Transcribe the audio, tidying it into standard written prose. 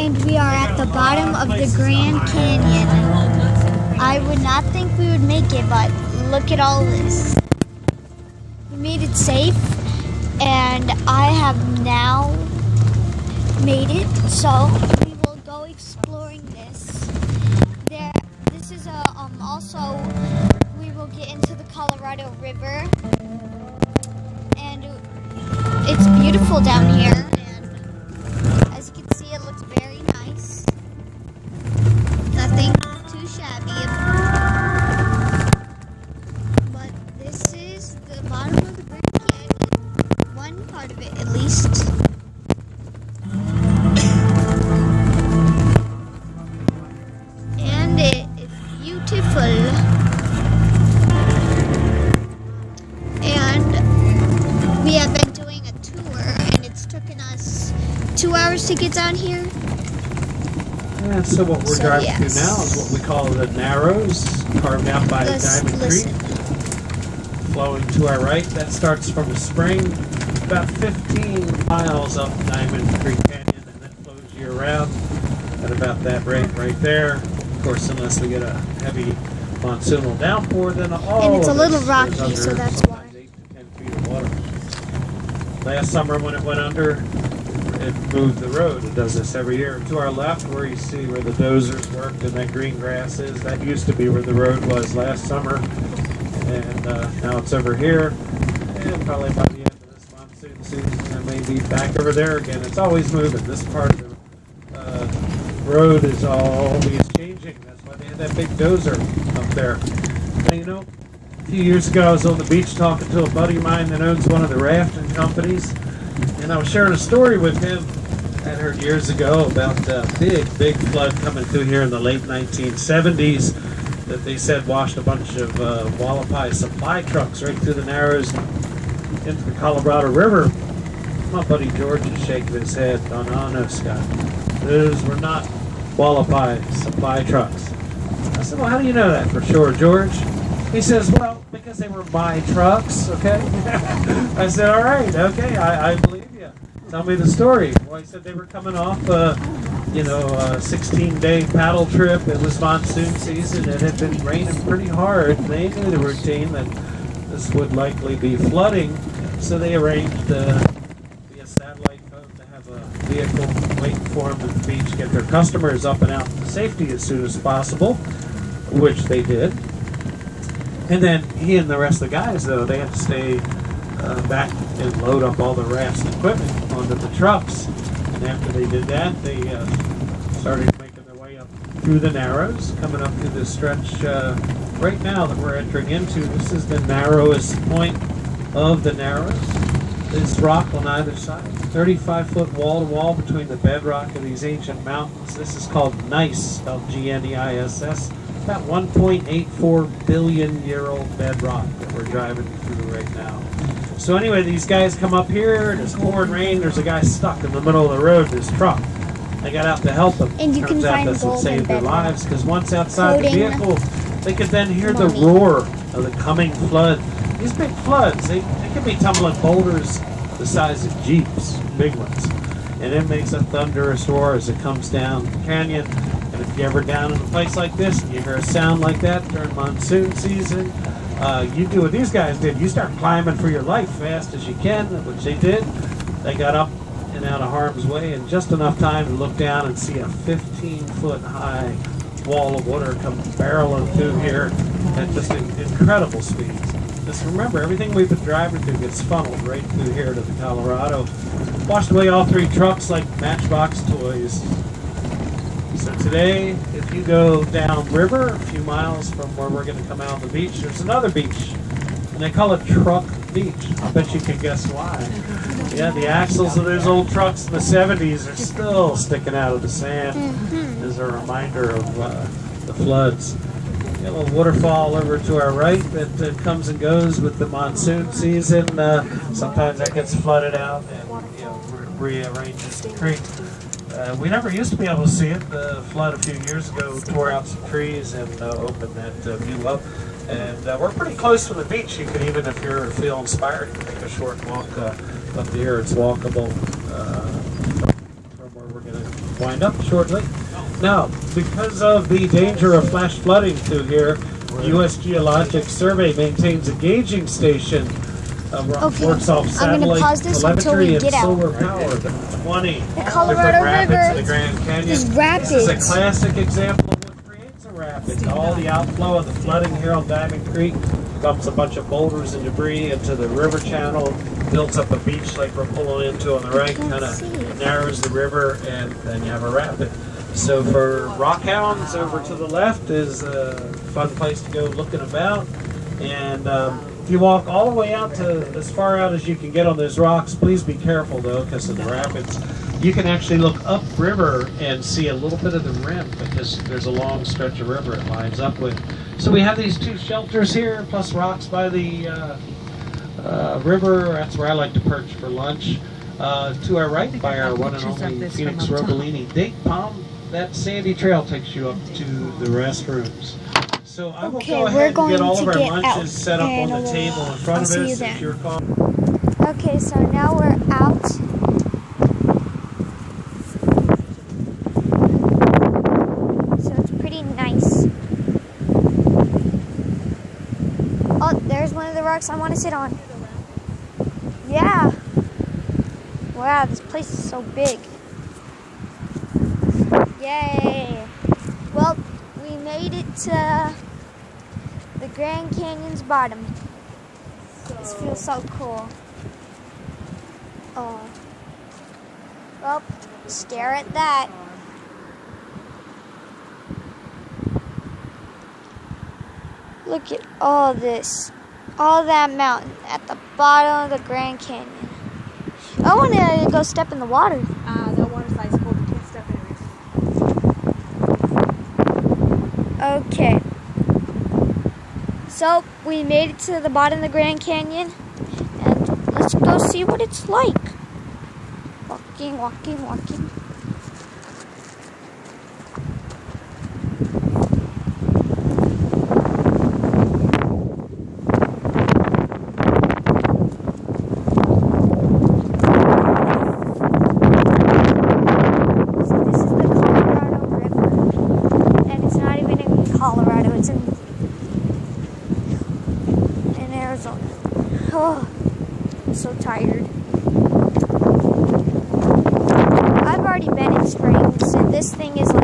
And we are at the bottom of the Grand Canyon. I would not think we would make it, but look at all this. We made it safe, and I have now made it, so we will go exploring this. This is also, we will get into the Colorado River, and it's beautiful down here. As you can see, it looks very nice. Nothing too shabby. But this is the bottom of the Grand Canyon. One part of it, at least. And it is beautiful. And we have been doing a tour, and it's taken us 2 hours to get down here. Yeah, so what we're driving through now is what we call the Narrows, carved out by Diamond Creek. Flowing to our right, that starts from a spring about 15 miles up Diamond Creek Canyon, and then flows you around at about that rate right there. Of course, unless we get a heavy monsoonal downpour, then all and it's a of little this rocky, goes under so that's why. 8 to 10 feet of water. Last summer when it went under, it moved the road. It does this every year. To our left, where you see where the dozers worked and that green grass is, that used to be where the road was last summer. And now it's over here. And probably by the end of this monsoon season, it may be back over there again. It's always moving. This part of the road is always changing. That's why they had that big dozer up there. And you know, a few years ago, I was on the beach talking to a buddy of mine that owns one of the rafting companies. And I was sharing a story with him I heard years ago about a big flood coming through here in the late 1970s that they said washed a bunch of Wallapai supply trucks right through the Narrows into the Colorado River. My buddy George is shaking his head. Oh, no, Scott. Those were not Wallapai supply trucks. I said, well, how do you know that for sure, George? He says, well, because they were my trucks, okay? I said, all right, okay, I believe you. Tell me the story. Well, he said they were coming off, a 16-day paddle trip. It was monsoon season. It had been raining pretty hard. They knew the routine that this would likely be flooding, so they arranged via satellite phone to have a vehicle waiting for them at the beach, get their customers up and out to safety as soon as possible, which they did. And then he and the rest of the guys, though, they had to stay back and load up all the rafts and equipment onto the trucks. And after they did that, they started making their way up through the Narrows, coming up to this stretch right now that we're entering into. This is the narrowest point of the Narrows. There's rock on either side. 35-foot wall-to-wall between the bedrock of these ancient mountains. This is called gneiss, spelled G-N-E-I-S-S. About 1.84 billion-year-old bedrock that we're driving through right now. So anyway, these guys come up here, and it's pouring rain. There's a guy stuck in the middle of the road in his truck. They got out to help him. And you can find that's what gold saved in their bedrock. lives, because once outside the Floating vehicle, they could then hear the money. roar of the coming flood. These big floods, they can be tumbling boulders the size of Jeeps, big ones. And it makes a thunderous roar as it comes down the canyon. And if you're ever down in a place like this and you hear a sound like that during monsoon season, you do what these guys did. You start climbing for your life fast as you can, which they did. They got up and out of harm's way in just enough time to look down and see a 15-foot high wall of water come barreling through here at just incredible speeds. Just remember, everything we've been driving through gets funneled right through here to the Colorado. Washed away all 3 trucks like Matchbox toys. So today, if you go down river a few miles from where we're going to come out on the beach, there's another beach, and they call it Truck Beach. I bet you can guess why. Yeah, the axles of those old trucks in the 70s are still sticking out of the sand as a reminder of the floods. Got a little waterfall over to our right that comes and goes with the monsoon season. Sometimes that gets flooded out and rearranges the creek. We never used to be able to see it. The flood a few years ago tore out some trees and opened that view up. And we're pretty close to the beach. You can even, if you feel inspired, you can take a short walk up here. It's walkable from where we're going to wind up shortly. Now, because of the danger of flash flooding through here, U.S. Geologic Survey maintains a gauging station. Works off satellite pause this until we telemetry and get out. solar power. 20 The Colorado different rapids River in the Grand Canyon. is rapids. This is a classic example of what creates a rapid. All the outflow of the flooding here on Diamond Creek dumps a bunch of boulders and debris into the river channel, builds up a beach like we're pulling into on the right, kind of narrows the river, and then you have a rapid. So for rockhounds, over to the left is a fun place to go looking about. And if you walk all the way out to as far out as you can get on those rocks, please be careful though, because of the rapids. You can actually look upriver and see a little bit of the rim, because there's a long stretch of river it lines up with. So we have these two shelters here, plus rocks by the river. That's where I like to perch for lunch. To our right, by our one and only Phoenix Robolini date palm, that sandy trail takes you up to the restrooms. So I will go ahead and get all of our lunches set up on the table in front of us. It's your call. Okay, so now we're out. So it's pretty nice. Oh, there's one of the rocks I want to sit on. Yeah. Wow, this place is so big. Yay. Well, we made it to the Grand Canyon's bottom. This feels so cool. Oh. Well, stare at that. Look at all this. All that mountain at the bottom of the Grand Canyon. I want to go step in the water. The water slide's cold. You can't step in it. Okay. So, we made it to the bottom of the Grand Canyon. And let's go see what it's like. Walking, walking, walking. Colorado, it's in Arizona. Oh, I'm so tired. I've already been in Springs, and this thing is like